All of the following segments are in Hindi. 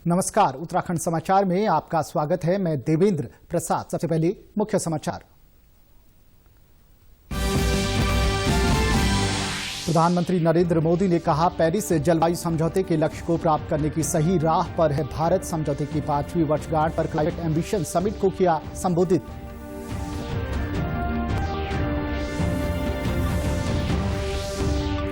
नमस्कार, उत्तराखंड समाचार में आपका स्वागत है। मैं देवेंद्र प्रसाद। सबसे पहले मुख्य समाचार। प्रधानमंत्री नरेंद्र मोदी ने कहा, पेरिस जलवायु समझौते के लक्ष्य को प्राप्त करने की सही राह पर है भारत। समझौते की 5वीं वर्षगांठ पर क्लाइमेट एम्बिशन समिट को किया संबोधित।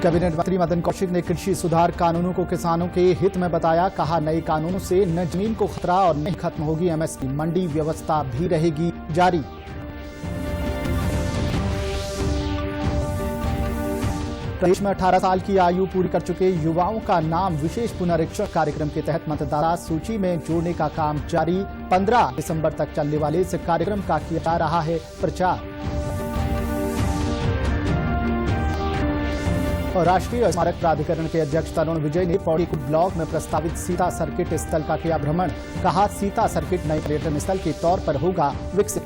कैबिनेट मंत्री मदन कौशिक ने कृषि सुधार कानूनों को किसानों के हित में बताया। कहा, नए कानूनों से न जमीन को खतरा और नहीं खत्म होगी एमएसपी। मंडी व्यवस्था भी रहेगी जारी। प्रदेश में 18 साल की आयु पूरी कर चुके युवाओं का नाम विशेष पुनरीक्षण कार्यक्रम के तहत मतदाता सूची में जोड़ने का काम जारी। 15 दिसंबर तक चलने वाले इस कार्यक्रम का किया जा रहा है प्रचार। और राष्ट्रीय स्मारक प्राधिकरण के अध्यक्ष तरुण विजय ने पौड़ी ब्लॉक में प्रस्तावित सीता सर्किट स्थल का किया भ्रमण। कहा, सीता सर्किट नए पर्यटन स्थल के तौर पर होगा विकसित।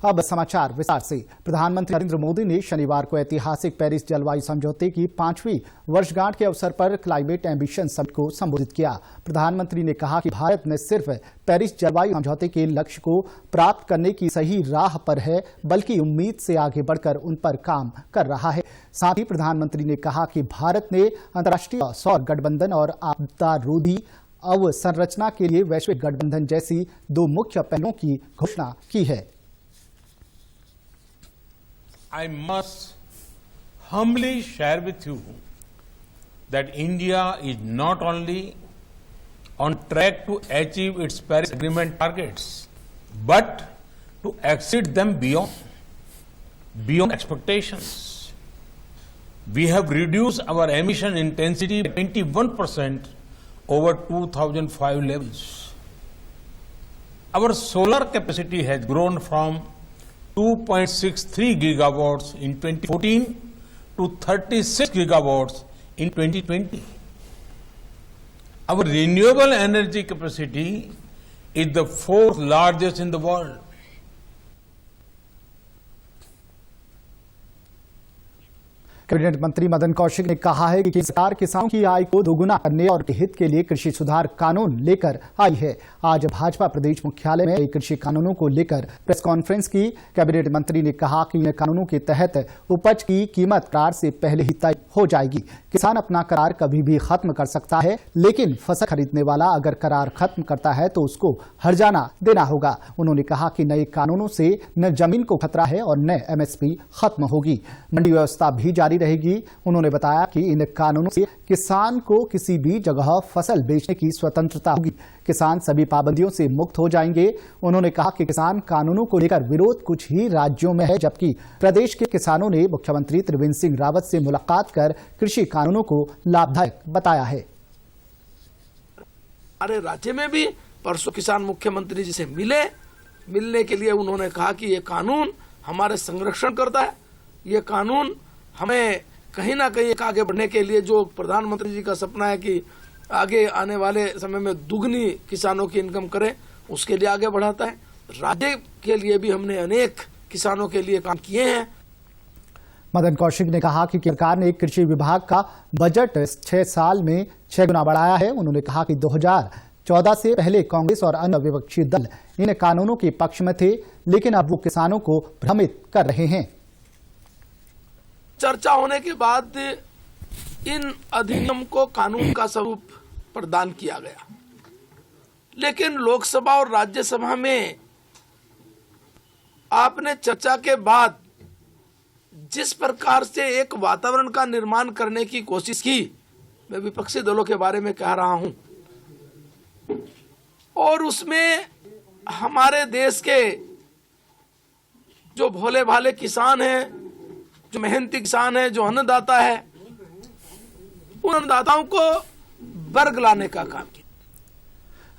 अब समाचार विस्तार से। प्रधानमंत्री नरेंद्र मोदी ने शनिवार को ऐतिहासिक पेरिस जलवायु समझौते की 5वीं वर्षगांठ के अवसर पर क्लाइमेट एम्बिशन समिट को संबोधित किया। प्रधानमंत्री ने कहा कि भारत न सिर्फ पेरिस जलवायु समझौते के लक्ष्य को प्राप्त करने की सही राह पर है, बल्कि उम्मीद से आगे बढ़कर उन पर काम कर रहा है। साथ ही प्रधानमंत्री ने कहा कि भारत ने अंतर्राष्ट्रीय सौर गठबंधन और आपदा रोधी अवसंरचना के लिए वैश्विक गठबंधन जैसी 2 मुख्य पहलों की घोषणा की है। I must humbly share with you that India is not only on track to achieve its Paris Agreement targets, but to exceed them beyond expectations. We have reduced our emission intensity by 21% over 2005 levels. Our solar capacity has grown from 2.63 gigawatts in 2014 to 36 gigawatts in 2020. Our renewable energy capacity is the 4th largest in the world. Cabinet मंत्री मदन कौशिक ने कहा है कि सरकार किसानों की आय को दोगुना करने और हित के लिए कृषि सुधार कानून लेकर आई है। आज भाजपा प्रदेश मुख्यालय में कृषि कानूनों को लेकर प्रेस कॉन्फ्रेंस की। कैबिनेट मंत्री ने कहा कि इन कानूनों के तहत उपज की कीमत करार से पहले ही तय हो जाएगी। किसान अपना करार कभी भी खत्म कर सकता है, लेकिन फसल खरीदने वाला अगर करार खत्म करता है तो उसको हर्जाना देना होगा। उन्होंने कहा कि नए कानूनों से न जमीन को खतरा है और न एमएसपी खत्म होगी। मंडी व्यवस्था भी जारी रहेगी। उन्होंने बताया कि इन कानूनों से किसान को किसी भी जगह फसल बेचने की स्वतंत्रता होगी। किसान सभी पाबंदियों से मुक्त हो जाएंगे। उन्होंने कहा कि किसान कानूनों को लेकर विरोध कुछ ही राज्यों में है, जबकि प्रदेश के किसानों ने मुख्यमंत्री त्रिवेंद्र सिंह रावत से मुलाकात कर कृषि कानूनों को लाभदायक बताया है। हमारे राज्य में भी परसों किसान मुख्यमंत्री जी से मिलने के लिए उन्होंने कहा कि ये कानून हमारे संरक्षण करता है। ये कानून हमें कहीं ना कहीं आगे बढ़ने के लिए, जो प्रधानमंत्री जी का सपना है कि आगे आने वाले समय में दुगनी किसानों की इनकम करें, उसके लिए आगे बढ़ाता है। राज्य के लिए भी हमने अनेक किसानों के लिए काम किए हैं। मदन कौशिक ने कहा कि सरकार ने कृषि विभाग का बजट 6 साल में 6 गुना बढ़ाया है। उन्होंने कहा कि 2014 से पहले कांग्रेस और अन्य विपक्षी दल इन कानूनों के पक्ष में थे, लेकिन अब वो किसानों को भ्रमित कर रहे हैं। चर्चा होने के बाद इन अधिनियम को कानून का स्वरूप प्रदान किया गया, लेकिन लोकसभा और राज्यसभा में आपने चर्चा के बाद जिस प्रकार से एक वातावरण का निर्माण करने की कोशिश की, मैं विपक्षी दलों के बारे में कह रहा हूं, और उसमें हमारे देश के जो भोले भाले किसान हैं, जो मेहनती किसान है, जो अन्नदाता है, उन अन्नदाताओं को वर्ग लाने का काम किया।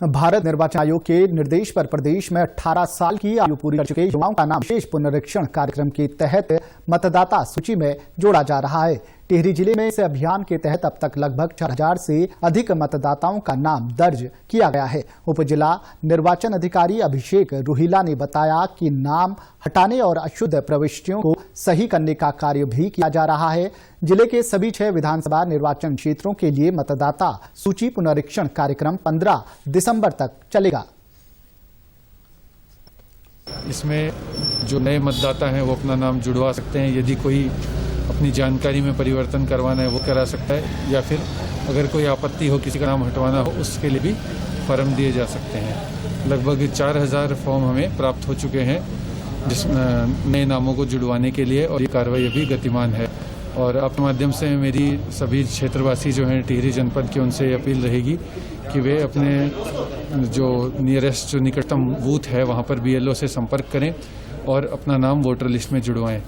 भारत निर्वाचन आयोग के निर्देश पर प्रदेश में 18 साल की आयु पूरी कर चुके युवाओं का नाम विशेष पुनरीक्षण कार्यक्रम के तहत मतदाता सूची में जोड़ा जा रहा है। टिहरी जिले में इस अभियान के तहत अब तक लगभग 4000 से अधिक मतदाताओं का नाम दर्ज किया गया है। उप जिला निर्वाचन अधिकारी अभिषेक रूहिला ने बताया कि नाम हटाने और अशुद्ध प्रविष्टियों को सही करने का कार्य भी किया जा रहा है। जिले के सभी 6 विधानसभा निर्वाचन क्षेत्रों के लिए मतदाता सूची पुनरीक्षण कार्यक्रम 15 दिसंबर तक चलेगा। इसमें जो नए मतदाता हैं वो अपना नाम जुड़वा सकते हैं। यदि कोई अपनी जानकारी में परिवर्तन करवाना है वो करा सकता है, या फिर अगर कोई आपत्ति हो, किसी का नाम हटवाना हो, उसके लिए भी फॉर्म दिए जा सकते हैं। लगभग 4000 फॉर्म हमें प्राप्त हो चुके हैं जिस नए नामों को जुड़वाने के लिए, और ये कार्रवाई अभी गतिमान है। और आपके माध्यम से मेरी सभी क्षेत्रवासी जो हैं टिहरी जनपद के, उनसे अपील रहेगी कि वे अपने जो नियरेस्ट जो निकटतम बूथ है वहाँ पर BLO से संपर्क करें और अपना नाम वोटर लिस्ट में जुड़वाएं।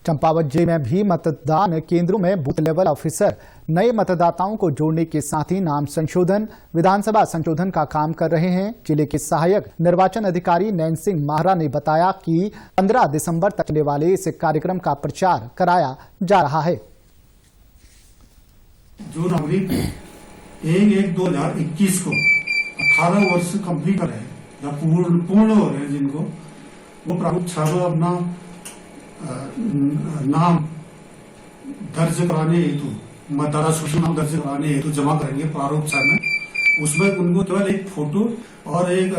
चंपावत जिले में भी मतदान केंद्रों में बूथ लेवल ऑफिसर नए मतदाताओं को जोड़ने के साथ ही नाम संशोधन, विधानसभा संशोधन का काम कर रहे हैं। जिले के सहायक निर्वाचन अधिकारी नैन सिंह माहरा ने बताया कि 15 दिसंबर तक चलने वाले इस कार्यक्रम का प्रचार कराया जा रहा है। जो नागरिक 1/1/2021 को 18 वर्ष कंप्लीट कर रहे हैं या पूर्ण हो रहे हैं, जिनको वो प्रारूप छात्र अपना नाम दर्ज कराने हेतु, मतदाता सूची नाम दर्ज कराने हेतु जमा करेंगे प्रारूप छात्र में। उसमें उनको केवल एक फोटो और एक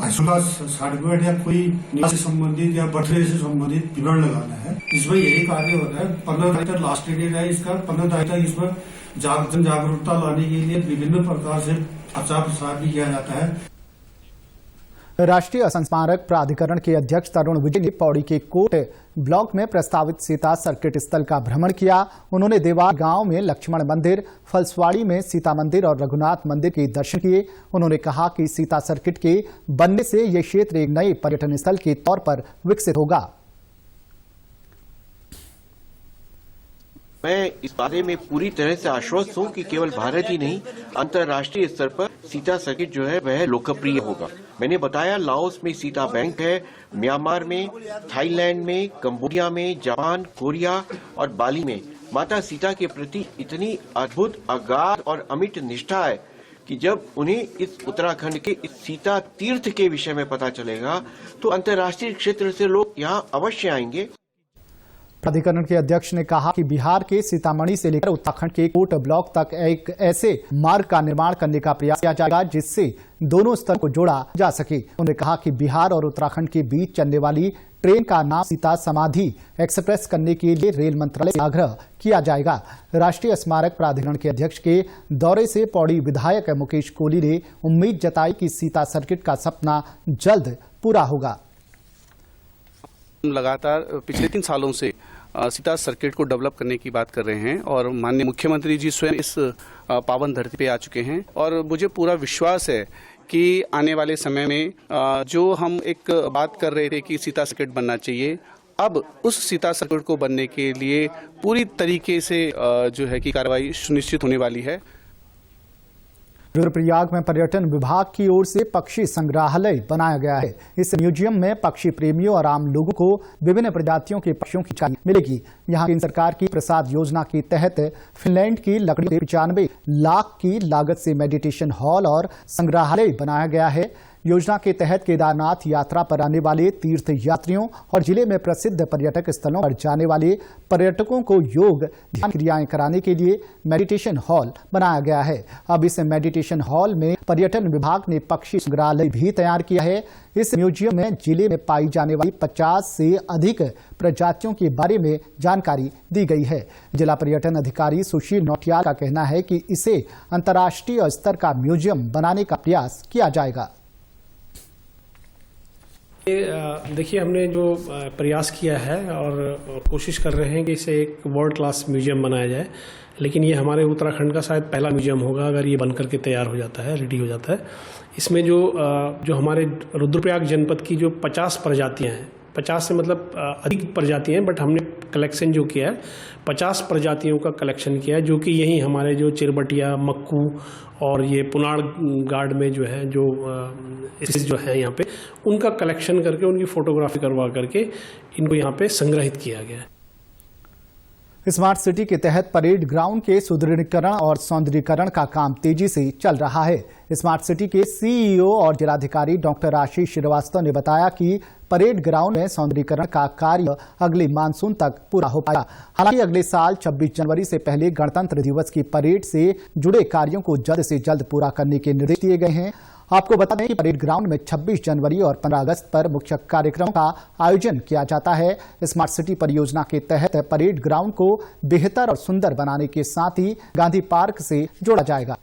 आयुष्मान सर्टिफिकेट या कोई निवास से संबंधित या बर्थडे से संबंधित विवरण लगाना है। इसमें यही कार्य होता है। 15 तारीख तक लास्ट डेट है इसका। 15 तारीख तक इसमें जन जागरूकता लाने के लिए विभिन्न प्रकार से प्रचार प्रसार भी किया जाता है। राष्ट्रीय संस्मारक प्राधिकरण के अध्यक्ष तरुण विजय ने पौड़ी के कोट ब्लॉक में प्रस्तावित सीता सर्किट स्थल का भ्रमण किया। उन्होंने देवार गांव में लक्ष्मण मंदिर, फलसवाड़ी में सीता मंदिर और रघुनाथ मंदिर के दर्शन किए। उन्होंने कहा कि सीता सर्किट के बनने से यह क्षेत्र एक नए पर्यटन स्थल के तौर पर विकसित होगा। मैं इस बारे में पूरी तरह से आश्वस्त हूँ कि केवल भारत ही नहीं, अंतर्राष्ट्रीय स्तर पर सीता सर्किट जो है वह लोकप्रिय होगा। मैंने बताया लाओस में सीता बैंक है, म्यांमार में, थाईलैंड में, कंबोडिया में, जापान, कोरिया और बाली में माता सीता के प्रति इतनी अद्भुत, अगाध और अमिट निष्ठा है कि जब उन्हें इस उत्तराखंड के इस सीता तीर्थ के विषय में पता चलेगा तो अंतर्राष्ट्रीय क्षेत्र से लोग यहाँ अवश्य आएंगे। प्राधिकरण के अध्यक्ष ने कहा कि बिहार के सीतामढ़ी से लेकर उत्तराखंड के कोट ब्लॉक तक एक ऐसे मार्ग का निर्माण करने का प्रयास किया जाएगा जिससे दोनों स्थल को जोड़ा जा सके। उन्होंने कहा कि बिहार और उत्तराखंड के बीच चलने वाली ट्रेन का नाम सीता समाधि एक्सप्रेस करने के लिए रेल मंत्रालय से आग्रह किया जाएगा। राष्ट्रीय स्मारक प्राधिकरण के अध्यक्ष के दौरे से पौड़ी विधायक मुकेश कोहली ने उम्मीद जताई कि सीता सर्किट का सपना जल्द पूरा होगा। लगातार पिछले 3 सालों से सीता सर्किट को डेवलप करने की बात कर रहे हैं और माननीय मुख्यमंत्री जी स्वयं इस पावन धरती पे आ चुके हैं और मुझे पूरा विश्वास है कि आने वाले समय में जो हम एक बात कर रहे थे कि सीता सर्किट बनना चाहिए, अब उस सीता सर्किट को बनने के लिए पूरी तरीके से जो है कि कार्रवाई सुनिश्चित होने वाली है। रुद्रप्रयाग में पर्यटन विभाग की ओर से पक्षी संग्रहालय बनाया गया है। इस म्यूजियम में पक्षी प्रेमियों और आम लोगों को विभिन्न प्रजातियों के पक्षियों की जानकारी मिलेगी। यहाँ केंद्र सरकार की प्रसाद योजना के तहत फिनलैंड की लकड़ी से 95 लाख की लागत से मेडिटेशन हॉल और संग्रहालय बनाया गया है। योजना के तहत केदारनाथ यात्रा पर आने वाले तीर्थ यात्रियों और जिले में प्रसिद्ध पर्यटक स्थलों पर जाने वाले पर्यटकों को योग ध्यान क्रियाएं कराने के लिए मेडिटेशन हॉल बनाया गया है। अब इस मेडिटेशन हॉल में पर्यटन विभाग ने पक्षी संग्रहालय भी तैयार किया है। इस म्यूजियम में जिले में पाई जाने वाली 50 से अधिक प्रजातियों के बारे में जानकारी दी गई है। जिला पर्यटन अधिकारी सुशील नौटियाल का कहना है कि इसे अंतर्राष्ट्रीय स्तर का म्यूजियम बनाने का प्रयास किया जाएगा। देखिए, हमने जो प्रयास किया है और कोशिश कर रहे हैं कि इसे एक वर्ल्ड क्लास म्यूजियम बनाया जाए, लेकिन ये हमारे उत्तराखंड का शायद पहला म्यूजियम होगा अगर ये बनकर के तैयार हो जाता है, रेडी हो जाता है। इसमें जो हमारे रुद्रप्रयाग जनपद की जो 50 प्रजातियां हैं, 50 से मतलब अधिक प्रजातियां हैं, बट हमने कलेक्शन जो किया है 50 प्रजातियों का कलेक्शन किया है, जो कि यही हमारे जो चिरबटिया, मक्कू और ये पुनाड़ गार्ड में जो है जो है यहाँ पे उनका कलेक्शन करके उनकी फोटोग्राफी करवा करके इनको यहाँ पे संग्रहित किया गया है। स्मार्ट सिटी के तहत परेड ग्राउंड के सुदृढ़ीकरण और सौंदर्यीकरण का काम तेजी से चल रहा है। स्मार्ट सिटी के सीईओ और जिलाधिकारी डॉक्टर आशीष श्रीवास्तव ने बताया कि परेड ग्राउंड में सौंदर्यीकरण का कार्य अगले मानसून तक पूरा हो पाएगा। हालांकि अगले साल 26 जनवरी से पहले गणतंत्र दिवस की परेड से जुड़े कार्यों को जल्द से जल्द पूरा करने के निर्देश दिए गए हैं। आपको बता दें कि परेड ग्राउंड में 26 जनवरी और 15 अगस्त पर मुख्य कार्यक्रमों का आयोजन किया जाता है। स्मार्ट सिटी परियोजना के तहत परेड ग्राउंड को बेहतर और सुंदर बनाने के साथ ही गांधी पार्क से जोड़ा जाएगा।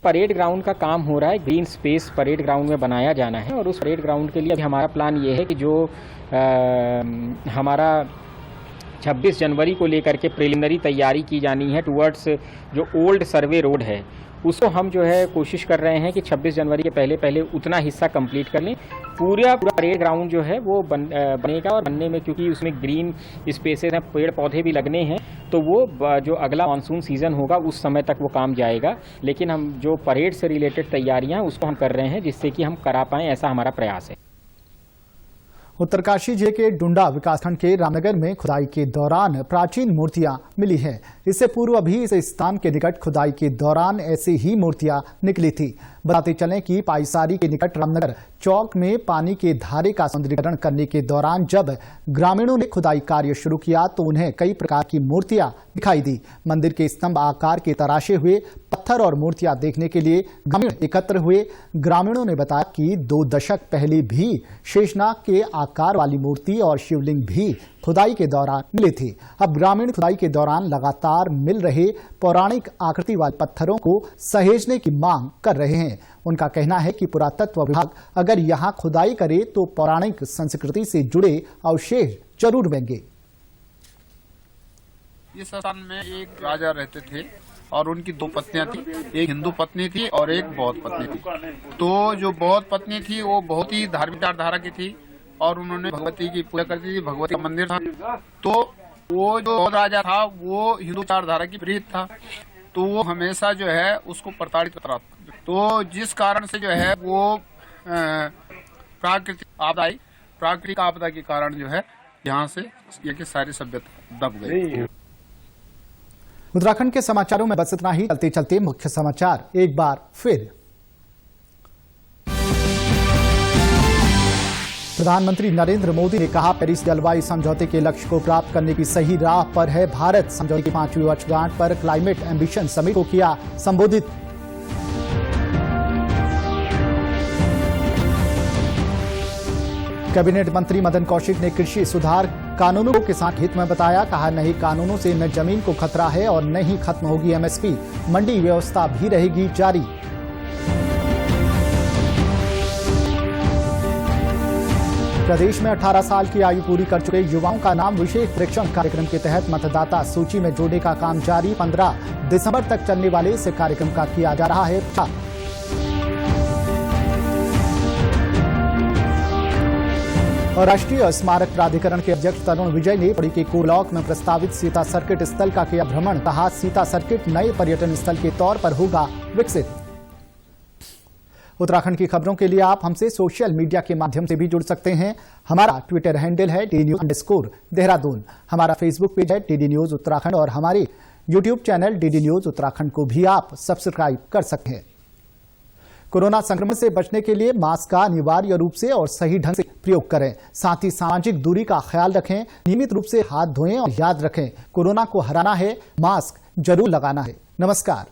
परेड ग्राउंड का काम हो रहा है, ग्रीन स्पेस परेड ग्राउंड में बनाया जाना है और उस परेड ग्राउंड के लिए अभी हमारा प्लान ये है कि जो हमारा 26 जनवरी को लेकर के प्रिलिमिनरी तैयारी की जानी है टुवर्ड्स जो ओल्ड सर्वे रोड है, उसको हम जो है कोशिश कर रहे हैं कि 26 जनवरी के पहले उतना हिस्सा कंप्लीट कर लें। पूरा परेड ग्राउंड जो है वो बनेगा और बनने में क्योंकि उसमें ग्रीन स्पेसेस हैं, पेड़ पौधे भी लगने हैं, तो वो जो अगला मानसून सीजन होगा उस समय तक वो काम जाएगा। लेकिन हम जो परेड से रिलेटेड तैयारियां उसको हम कर रहे हैं जिससे कि हम करा पाएं, ऐसा हमारा प्रयास है। उत्तरकाशी जिले के डुंडा विकासखंड के रामनगर में खुदाई के दौरान प्राचीन मूर्तियां मिली हैं। इससे पूर्व भी इस स्थान के निकट खुदाई के दौरान ऐसी ही मूर्तियां निकली थी। बताते चलें कि पाईसारी के निकट रामनगर चौक में पानी के धारे का सौंदर्यीकरण करने के दौरान जब ग्रामीणों ने खुदाई कार्य शुरू किया तो उन्हें कई प्रकार की मूर्तियां दिखाई दी। मंदिर के स्तंभ आकार के तराशे हुए पत्थर और मूर्तियां देखने के लिए ग्रामीण एकत्र हुए। ग्रामीणों ने बताया कि 2 दशक पहले भी शेषनाग के आकार वाली मूर्ति और शिवलिंग भी खुदाई के दौरान मिले थे। अब ग्रामीण खुदाई के दौरान लगातार मिल रहे पौराणिक आकृति वाले पत्थरों को सहेजने की मांग कर रहे हैं। उनका कहना है कि पुरातत्व विभाग अगर यहां खुदाई करे तो पौराणिक संस्कृति से जुड़े अवशेष जरूर मिलेंगे। इस स्थान में एक राजा रहते थे और उनकी 2 पत्नियां थी, एक हिंदू पत्नी थी और एक बौद्ध पत्नी थी। तो जो बौद्ध पत्नी थी वो बहुत ही धार्मिक विचारधारा की थी और उन्होंने भगवती की पूजा करती थी, भगवती का मंदिर था। तो वो जो बौद्ध राजा था वो हिंदू विचारधारा की प्रीत था, तो वो हमेशा जो है उसको प्रताड़ित करता था। तो जिस कारण से जो है वो प्राकृतिक आपदा के कारण जो है यहाँ से ये सारी सभ्यता दब गई। उत्तराखंड के समाचारों में बस इतना ही। चलते चलते मुख्य समाचार एक बार फिर। प्रधानमंत्री नरेंद्र मोदी ने कहा, पेरिस जलवायु समझौते के लक्ष्य को प्राप्त करने की सही राह पर है भारत। समझौते की 5वीं वर्षगांठ पर क्लाइमेट एम्बिशन समिट को किया संबोधित। कैबिनेट मंत्री मदन कौशिक ने कृषि सुधार कानूनों को किसान हित में बताया। कहा, नए कानूनों से न जमीन को खतरा है और न ही खत्म होगी एमएसपी, मंडी व्यवस्था भी रहेगी जारी। प्रदेश में 18 साल की आयु पूरी कर चुके युवाओं का नाम विशेष परीक्षण कार्यक्रम के तहत मतदाता सूची में जोड़ने का काम जारी। 15 दिसंबर तक चलने वाले इस कार्यक्रम का किया जा रहा है प्रचार। और राष्ट्रीय स्मारक प्राधिकरण के अध्यक्ष तरुण विजय ने पौड़ी के कोलॉक में प्रस्तावित सीता सर्किट स्थल का किया भ्रमण। कहा, सीता सर्किट नए पर्यटन स्थल के तौर पर होगा विकसित। उत्तराखंड की खबरों के लिए आप हमसे सोशल मीडिया के माध्यम से भी जुड़ सकते हैं। हमारा ट्विटर हैंडल है DDNews_देहरादून। हमारा फेसबुक पेज है DD न्यूज उत्तराखंड और हमारे YouTube channel DD news Uttarakhand को भी आप सब्सक्राइब कर सकते हैं। कोरोना संक्रमण से बचने के लिए मास्क का अनिवार्य रूप से और सही ढंग से प्रयोग करें। साथ ही सामाजिक दूरी का ख्याल रखें, नियमित रूप से हाथ धोएं और याद रखें, कोरोना को हराना है, मास्क जरूर लगाना है। नमस्कार।